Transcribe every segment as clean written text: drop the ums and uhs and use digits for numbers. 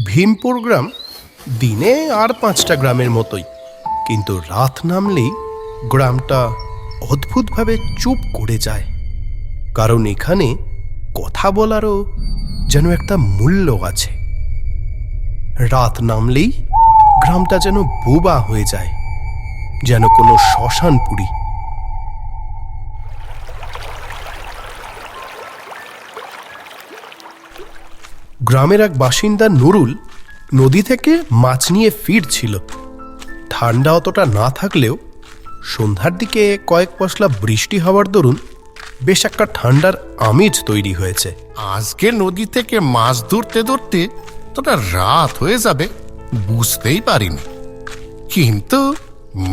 ভীমপুর গ্রাম দিনে আর 5টা গ্রামের মতোই, কিন্তু রাত নামলেই গ্রামটা অদ্ভুতভাবে চুপ করে যায়। কারণ এখানে কথা বলারও যেন একটা মূল্য আছে। রাত নামলেই গ্রামটা যেন বোবা হয়ে যায়, যেন কোনো শ্মশানপুরী। গ্রামের এক বাসিন্দা নুরুল নদী থেকে মাছ নিয়ে ফিরছিল। ঠান্ডা অতটা না থাকলেও সন্ধ্যার দিকে কয়েক পশলা বৃষ্টি হওয়ার দরুন বেশ একটা ঠান্ডার আমেজ তৈরি হয়েছে। আজকে নদী থেকে মাছ ধরতে ধরতে তোটা রাত হয়ে যাবে বুঝতেই পারিনি, কিন্তু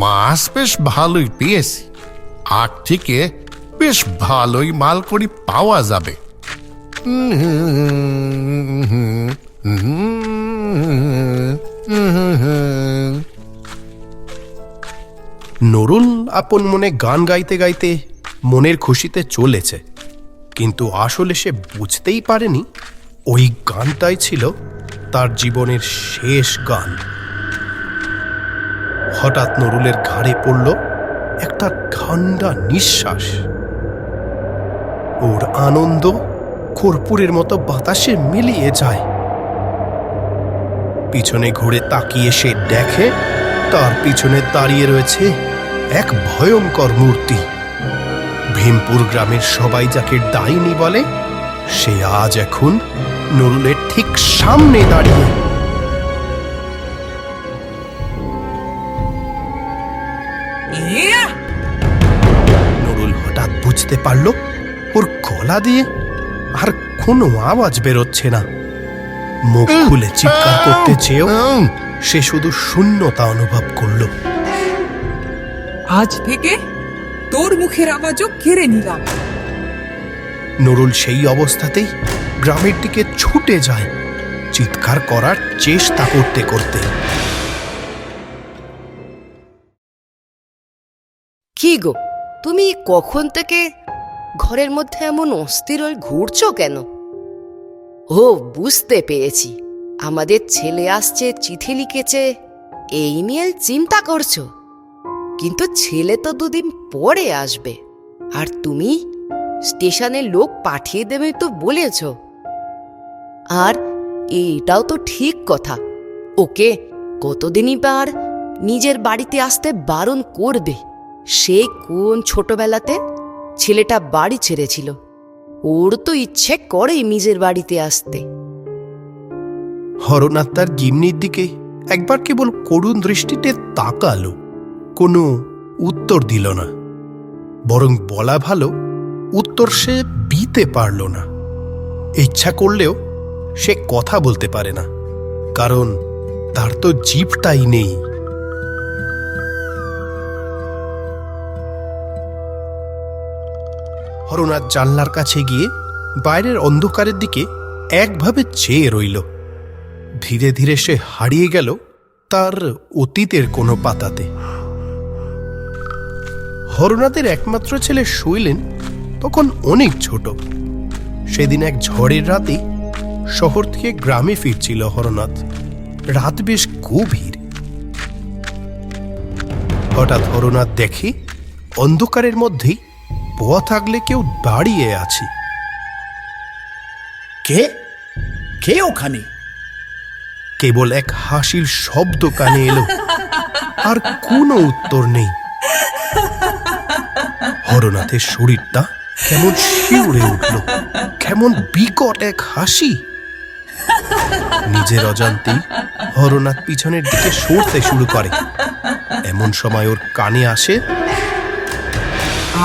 মাছ বেশ ভালোই পেয়েছি। আগ থেকে বেশ ভালোই মাল করি পাওয়া যাবে। নুরুল আপন মনে গান গাইতে গাইতে মনের খুশিতে চলেছে, কিন্তু আসলে সে বুঝতেই পারেনি ওই গানটাই ছিল তার জীবনের শেষ গান। হঠাৎ নুরুলের ঘাড়ে পড়ল একটা ঠান্ডা নিঃশ্বাস। ওর আনন্দ কর্পূরের মতো বাতাসে মিলিয়ে যায়। পিছনে ঘুরে তাকিয়ে সে দেখে তার পিছনে দাঁড়িয়ে রয়েছে এক ভয়ঙ্কর মূর্তি। ভীমপুর গ্রামের সবাই যাকে ডাইনি বলে, সে আজ এখন নুরুলের ঠিক সামনে দাঁড়িয়ে। নুরুল হঠাৎ বুঝতে পারল ওর গলা দিয়ে আর কোনো আওয়াজ বেরোচ্ছে না। মুখ খুলে চিৎকার করতে চেয়েও সে শুধু শূন্যতা অনুভব করল। আজ থেকে তোর মুখের আওয়াজও কেড়ে নিলাম। নুরুল সেই অবস্থাতেই গ্রামের দিকে ছুটে যায়, চিৎকার করার চেষ্টা করতে করতে। কি গো, তুমি কখন থেকে ঘরের মধ্যে এমন অস্থির হয়ে ঘুরছো কেন? ও, বুঝতে পেরেছি, আমাদের ছেলে আসছে, চিঠি লিখেছে, এই নিয়ে চিন্তা করছো। কিন্তু ছেলে তো 2 দিন পরে আসবে, আর তুমি স্টেশনে লোক পাঠিয়ে দেবে তো বলেছ। আর এইটাও তো ঠিক কথা, ওকে কতদিনই বা আর নিজের বাড়িতে আসতে বারণ করবে? সে কোন ছোটবেলাতে ছেলেটা বাড়ি ছেড়েছিল, ওর তো ইচ্ছে করেই নিজের বাড়িতে আসতে। হরনাথ তার গিন্নির দিকে একবার কেবল করুণ দৃষ্টিতে তাকালো, কোনো উত্তর দিল না। বরং বলা ভালো, উত্তর সে দিতে পারল না। ইচ্ছা করলেও সে কথা বলতে পারে না, কারণ তার তো জিভটাই নেই। হরনাথ জানলার কাছে গিয়ে বাইরের অন্ধকারের দিকে একভাবে চেয়ে রইল। ধীরে ধীরে সে হারিয়ে গেল তার অতীতের কোনো পাতাতে। হরনাথের একমাত্র ছেলে শৈলেন তখন অনেক ছোট। সেদিন এক ঝড়ের রাতে শহর থেকে গ্রামে ফিরছিল হরনাথ। রাত বেশ গভীর। হঠাৎ হরনাথ দেখে অন্ধকারের মধ্যেই পথ আগলে কেউ দাঁড়িয়ে আছে। কে কে ওখানে? কেবল এক হাসির শব্দ কানে এলো, আর কোনো উত্তর নেই। হরনাথের শরীরটা কেমন শিউরে উঠল, কেমন বিকট এক হাসি। নিজের অজান্তেই হরনাথ পিছনের দিকে সরতে শুরু করে। এমন সময় ওর কানে আসে,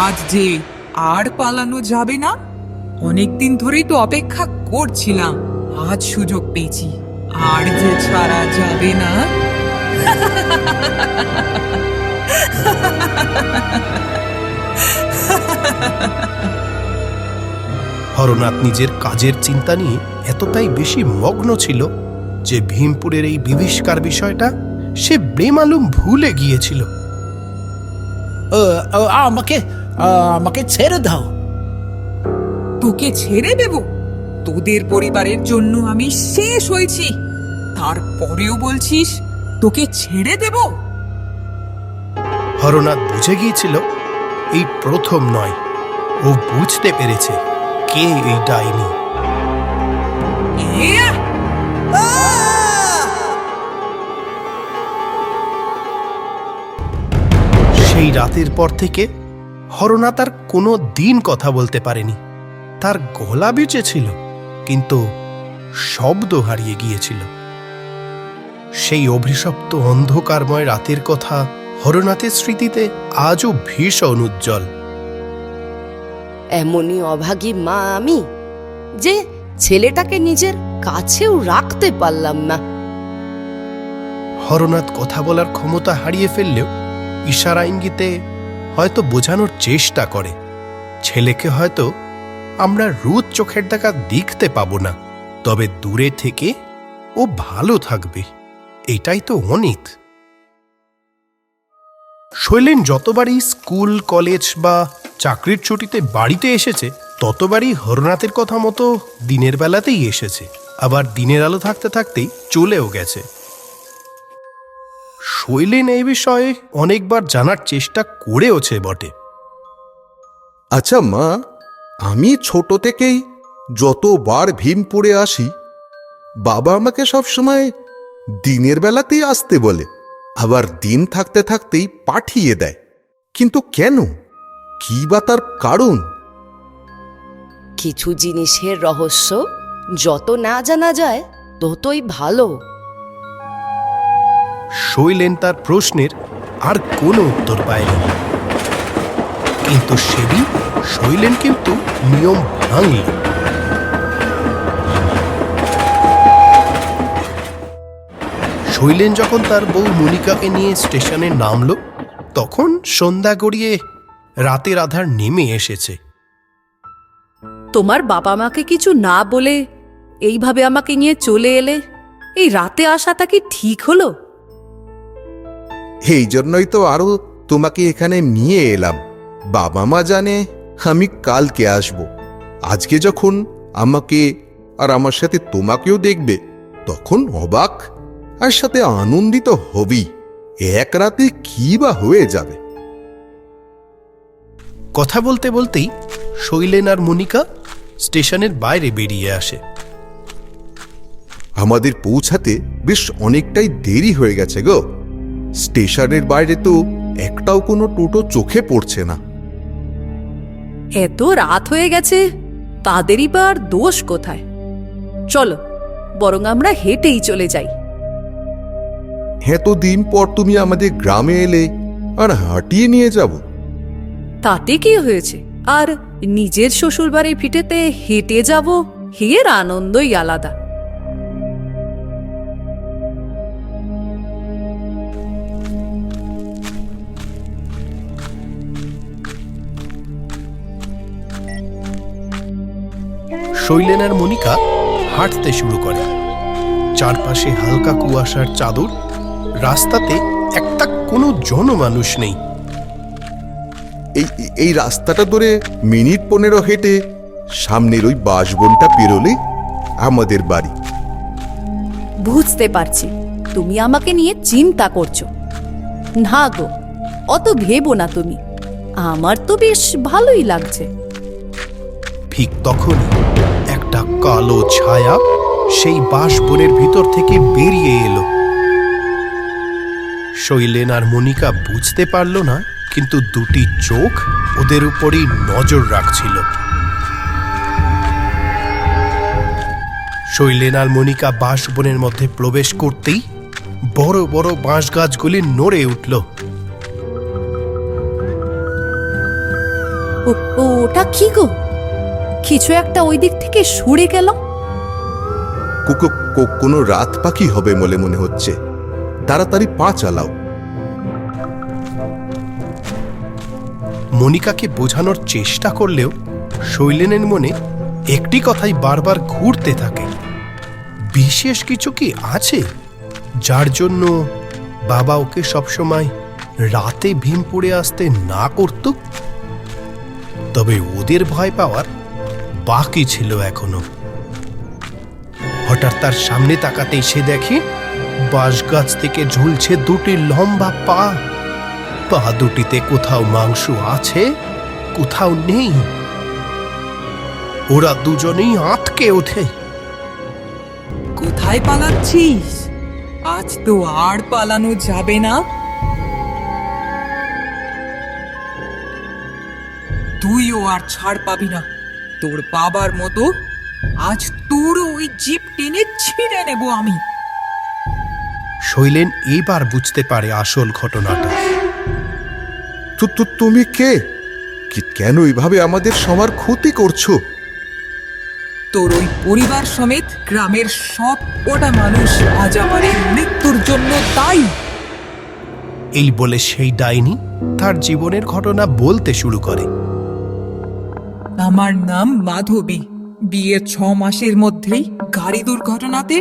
আজ যে আর পালানো যাবে না, অনেকদিন ধরেই তো অপেক্ষা করছিলাম, আজ সুযোগ পেয়েছি, আর যে ছাড়া যাবে না। হরনাথ নিজের কাজের চিন্তা নিয়ে এতটাই বেশি মগ্ন ছিল যে ভীমপুরের এই বিভীষিকার বিষয়টা সে বেমালুম ভুলে গিয়েছিল। আমাকে ছেড়ে দাও। তোকে ছেড়ে দেব? তোদের পরিবারের জন্য আমি শেষ হয়েছি। তারপরেও বলছিস তোকে ছেড়ে দেব? হরনাথ বুঝে গিয়েছিল এই প্রথম নয়, ও বুঝতে পেরেছে কে এই ডাইনি। এ! সেই রাতের পর থেকে হরনাথ আর কোনো দিন কথা বলতে পারেনি। তার গলা বেঁচেছিল, কিন্তু শব্দ হারিয়ে গিয়েছিল। সেই অভিশপ্ত অন্ধকারময় রাতের কথা হরনাথের স্মৃতিতে আজও ভীষণ উজ্জ্বল। এমনই অভাগী মা আমি যে ছেলেটাকে নিজের কাছেও রাখতে পারলাম না। হরনাথ কথা বলার ক্ষমতা হারিয়ে ফেললেও ইশারা ইঙ্গিতে হয়তো বোঝানোর চেষ্টা করে ছেলেকে হয়তো আমরা রোজ চোখের দেখা দেখতে পাবো না, তবে দূরে থেকে ও ভালো থাকবে, এটাই তো অনিত। শৈলেন যতবারই স্কুল কলেজ বা চাকরির ছুটিতে বাড়িতে এসেছে ততবারই হরনাথের কথা মতো দিনের বেলাতেই এসেছে, আবার দিনের আলো থাকতে থাকতেই চলেও গেছে। শৈলেন এই বিষয়ে অনেকবার জানার চেষ্টা করেওছে বটে। আচ্ছা মা, আমি ছোট থেকেই যতবার ভীমপুরে আসি বাবা আমাকে সবসময় দিনের বেলাতেই আসতে বলে, আবার দিন থাকতে থাকতেই পাঠিয়ে দেয়। কিন্তু কেন? কি বা তার কারণ? কিছু জিনিসের রহস্য যত না জানা যায় ততই ভালো। শৈলেন তার প্রশ্নের আর কোনো উত্তর পায়নি, কিন্তু সেদিন শৈলেন কিন্তু নিয়ম ভাঙল। শৈলেন যখন তার বউ মনিকাকে নিয়ে স্টেশনে নামল তখন সন্ধ্যা গড়িয়ে রাতের আধার নেমে এসেছে। তোমার বাবা মাকে কিছু না বলে এইভাবে আমাকে নিয়ে চলে এলে, এই রাতে আসাটা কি ঠিক হলো? এই জন্যই তো আরো তোমাকে এখানে নিয়ে এলাম। বাবা মা জানে আমি কালকে আসব। আজকে যখন আমাকে আর আমার সাথে তোমাকেও দেখবে তখন অবাক আর সাথে আনন্দিত হবি। এক রাতে কি বা হয়ে যাবে। কথা বলতে বলতেই শৈলেন আর মনিকা স্টেশনের বাইরে বেরিয়ে আসে। আমাদের পৌঁছাতে বেশ অনেকটাই দেরি হয়ে গেছে গো। স্টেশনের বাইরে তো একটাও কোনো টোটো চোখে পড়ছে না। এত রাত হয়ে গেছে, তাদেরই বা আর দোষ কোথায়? চলো বরং আমরা হেঁটেই চলে যাই। এতদিন পর তুমি আমাদের গ্রামে এলে আর হাঁটিয়ে নিয়ে যাব? তাতে কি হয়েছে? আর নিজের শ্বশুরবাড়ির ভিটেতে হেঁটে যাব, এর আনন্দই আলাদা। শৈলেন আর মনিকা হাঁটতে শুরু করে। চারপাশে হালকা কুয়াশার চাদর, রাস্তাতে একটা কোনো জনমানুষ নেই। এই রাস্তাটা ধরে মিনিট 15 হেঁটে সামনের ওই বাঁশবনটা পেরোলে আমাদের বাড়ি। বুঝতে পারছি তুমি আমাকে নিয়ে চিন্তা করছো। না গো, অত ভেবো না তুমি, আমার তো বেশ ভালোই লাগছে। ঠিক তখনই একটা কালো ছায়া সেই বাঁশবনের ভিতর থেকে বেরিয়ে এলো। শৈলেন আর মনিকা বুঝতে পারল না, কিন্তু দুটি চোখ ওদের উপরই নজর রাখছিল। শৈলেন আর মনিকা বাঁশবনের মধ্যে প্রবেশ করতেই বড় বড় বাঁশ গাছগুলি নড়ে উঠল। ওটা কি গো? কিছু একটা ওই দিক থেকে সরে গেল। কোনো রাত পাখি হবে বলে মনে হচ্ছে। তাড়াতাড়ি পা চালাও। মনিকাকে বোঝানোর চেষ্টা করলেও শৈলেনের মনে একটি কথাই বারবার ঘুরতে থাকে, বিশেষ কিছু কি আছে যার জন্য বাবা ওকে সবসময় রাতে ভীমপুরে আসতে না করত? তবে ওদের ভয় পাওয়ার বাকি ছিল এখনো। হঠাৎ তার সামনে তাকাতেই সে দেখে বাঁশ গাছ থেকে ঝুলছে দুটি লম্বা পা। পা দুটিতে কোথাও মাংস আছে, কোথাও নেই। ওরা দুজনেই আঁতকে ওঠে। কোথায় পালাচ্ছিস? আজ তো আর পালানো যাবে না। তুইও আর ছাড় পাবি না। তোর বাবার মতো আজ তোরও ওই জিপ টেনে ছিঁড়ে নেব আমি। শৈলেন এবার বুঝতে পারে আসল ঘটনাটা। তুমি কে? কেন এইভাবে আমাদের সবার ক্ষতি করছো? তোর ওই পরিবার সমেত গ্রামের সব কটা মানুষ আজ আমার এই মৃত্যুর জন্য দায়ী। এই বলে সেই ডাইনি তার জীবনের ঘটনা বলতে শুরু করে। আমার নাম মাধবী। বিয়ের 6 মাসের মধ্যেই গাড়ি দুর্ঘটনাতে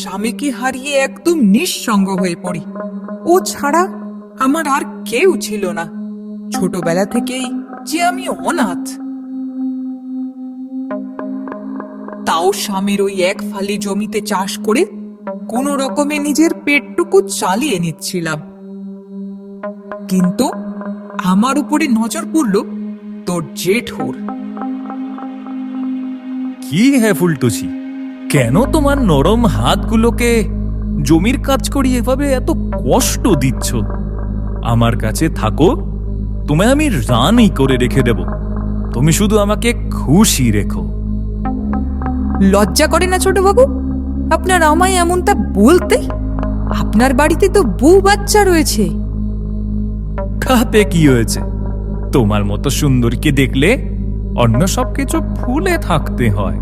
স্বামীকে হারিয়ে একদম নিঃসঙ্গ হয়ে পড়ি। ও ছাড়া আমার আর কেউ ছিল না। ছোটবেলা থেকেই যে আমি অনাথ। তাও স্বামীর ওই এক ফালি জমিতে চাষ করে কোনো রকমে নিজের পেটটুকু চালিয়ে নিচ্ছিলাম। কিন্তু আমার উপরে নজর পড়ল তোর জেঠুর। কি হে ফুলটুসি, কেন তোমার নরম হাতগুলোকে জমির কাজ করি এভাবে এত কষ্ট দিচ্ছ? আমার কাছে থাকো, তোমায় আমি রানী করে রেখে দেব। তুমি শুধু আমাকে খুশি রেখো। লজ্জা করে না ছোট বাবু আপনার আমায় এমনটা বলতে? আপনার বাড়িতে তো বউ বাচ্চা রয়েছে। তাতে কি হয়েছে? তোমার মতো সুন্দরীকে দেখলে অন্য সবকিছু ফুলে থাকতে হয়।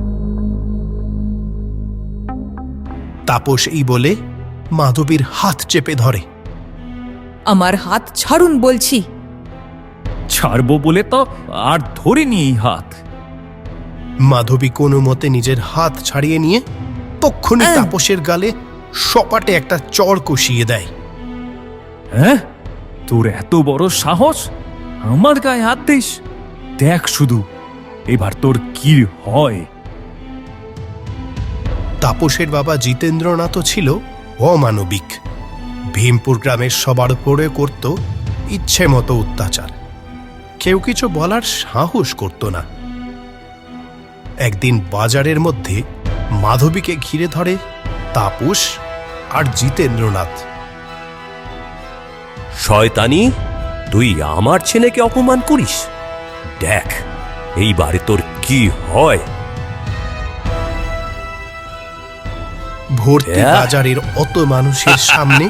তাপস এই বলে মাধবীর হাত চেপে ধরে। আমার হাত ছাড়ুন বলছি। ছাড়বো বলে তো আর ধরিনি এই হাত। মাধবী কোনো মতে নিজের হাত ছাড়িয়ে নিয়ে তক্ষুনি তাপসের গালে সপাটে একটা চড় কষিয়ে দেয়। হ্যাঁ, তোর এত বড় সাহস আমার গায়ে হাত দিস? দেখ শুধু এবার তোর কি হয়। তাপসের বাবা জিতেন্দ্রনাথও ছিল অমানবিক। ভীমপুর গ্রামের সবার উপরে করত ইচ্ছে মতো অত্যাচার। কেউ কিছু বলার সাহস করত না। একদিন বাজারের মধ্যে মাধবীকে ঘিরে ধরে তাপস আর জিতেন্দ্রনাথ। শয়তানি, তুই আমার ছেলেকে অপমান করিস? দেখ এইবারে তোর কি হয়। ভর্তি বাজারের অত মানুষের সামনে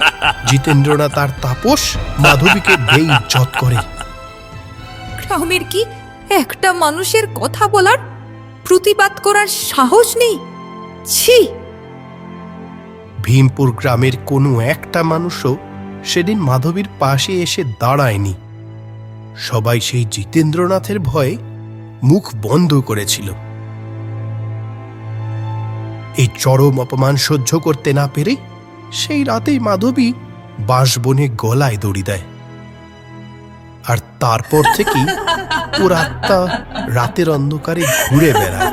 জিতেন্দ্রনাথ আর তাপস মাধবীকে বেইজ্জত করে। গ্রামের কি একটা মানুষের কথা বলার, প্রতিবাদ করার সাহস নেই? ছি! ভীমপুর গ্রামের কোনো একটা মানুষও সেদিন মাধবীর পাশে এসে দাঁড়ায়নি। সবাই সেই জিতেন্দ্রনাথের ভয়ে মুখ বন্ধ করেছিল। এই চরম অপমান সহ্য করতে না পেরে সেই রাতেই মাধবী বাঁশবনে গলায় দড়ি দেয়। আর তারপর থেকেই ওর আত্মা রাতের অন্ধকারে ঘুরে বেড়ায়।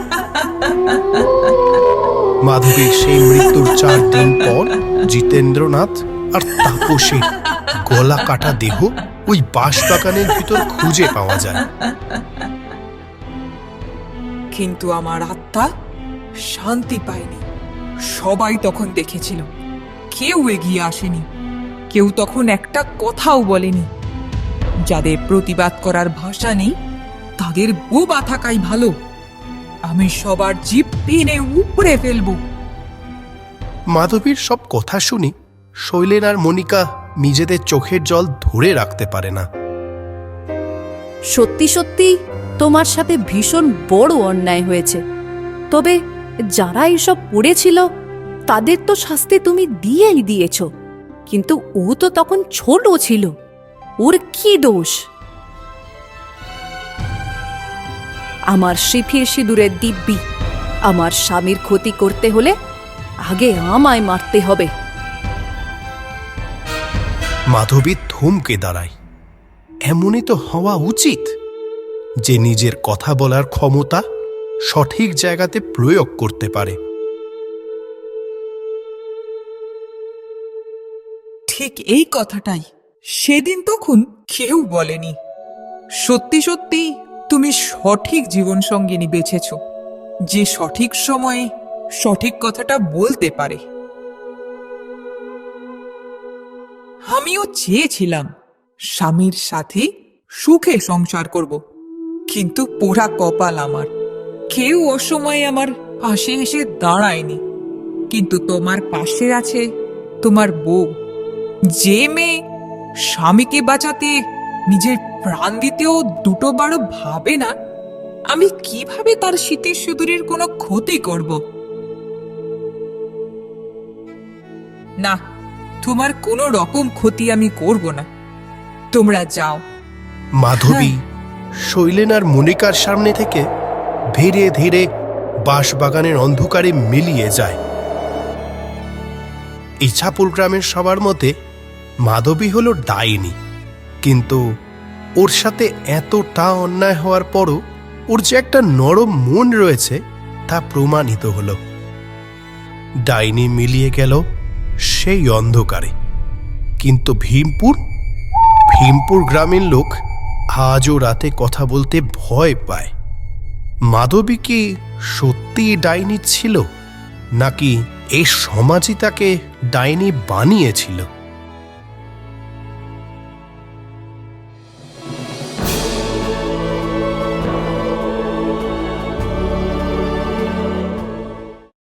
মাধবীর সেই মৃত্যুর 4 দিন পর জিতেন্দ্রনাথ আর তাপসের গলা কাটা দেহ ওই বাঁশবাগানের ভিতর খুঁজে পাওয়া যায়। কিন্তু আমার আত্মা শান্তি পায়নি। সবাই তখন দেখেছিল, কেউ এগিয়ে আসেনি, কেউ তখন একটা কথাও বলেনি। যাদের প্রতিবাদ করার ভাষা নেই তাদের বোবা থাকাই ভালো। আমি সবার জিভ টেনে উপড়ে ফেলবো। মাধবীর সব কথা শুনে শৈলেন আর মনিকা নিজেদের চোখের জল ধরে রাখতে পারে না। সত্যি সত্যি তোমার সাথে ভীষণ বড় অন্যায় হয়েছে। তবে যারা এসব করেছিল তাদের তো শাস্তি তুমি দিয়েই দিয়েছ। কিন্তু ও তো তখন ছোট ছিল, ওর কি দোষ? আমার শিফির সিঁদুরের দিব্যি, আমার স্বামীর ক্ষতি করতে হলে আগে আমায় মারতে হবে। মাধবী থমকে দাঁড়ায়। এমনই তো হওয়া উচিত যে নিজের কথা বলার ক্ষমতা সঠিক জায়গাতে প্রয়োগ করতে পারে। ঠিক এই কথাটাই সেদিন তখন কেউ বলেনি। সত্যি সত্যি তুমি সঠিক জীবন সঙ্গিনী বেছেছ, যে সঠিক সময়ে সঠিক কথাটা বলতে পারে। আমিও চেয়েছিলাম স্বামীর সাথে সুখে সংসার করব, কিন্তু পোড়া কপাল আমার, কেউ অসময়ে আমার পাশে এসে দাঁড়ায়নি। কিন্তু তোমার পাশে আছে তোমার বউ, যে মেয়ে স্বামীকে বাঁচাতে নিজের প্রাণ দিতেও দুটো বারো ভাবে না। আমি কিভাবে তার শীতের সুদূরের কোনো ক্ষতি করব? না, তোমার কোনো রকম ক্ষতি আমি করব না, তোমরা যাও। মাধবী শৈলেন আর মনিকার সামনে থেকে ধীরে ধীরে বাঁশবাগানের অন্ধকারে মিলিয়ে যায়। ইছাপুর গ্রামের সবার মতে মাধবী হলো ডাইনি, কিন্তু ওর সাথে এতটা অন্যায় হওয়ার পরও ওর যে একটা নরম মন রয়েছে তা প্রমাণিত হলো। ডাইনি মিলিয়ে গেল সেই অন্ধকারে, কিন্তু ভীমপুর গ্রামের লোক আজও রাতে কথা বলতে ভয় পায়। মাধবী কি সত্যি ডাইনি ছিল, নাকি এই সমাজই তাকে ডাইনি বানিয়েছিল?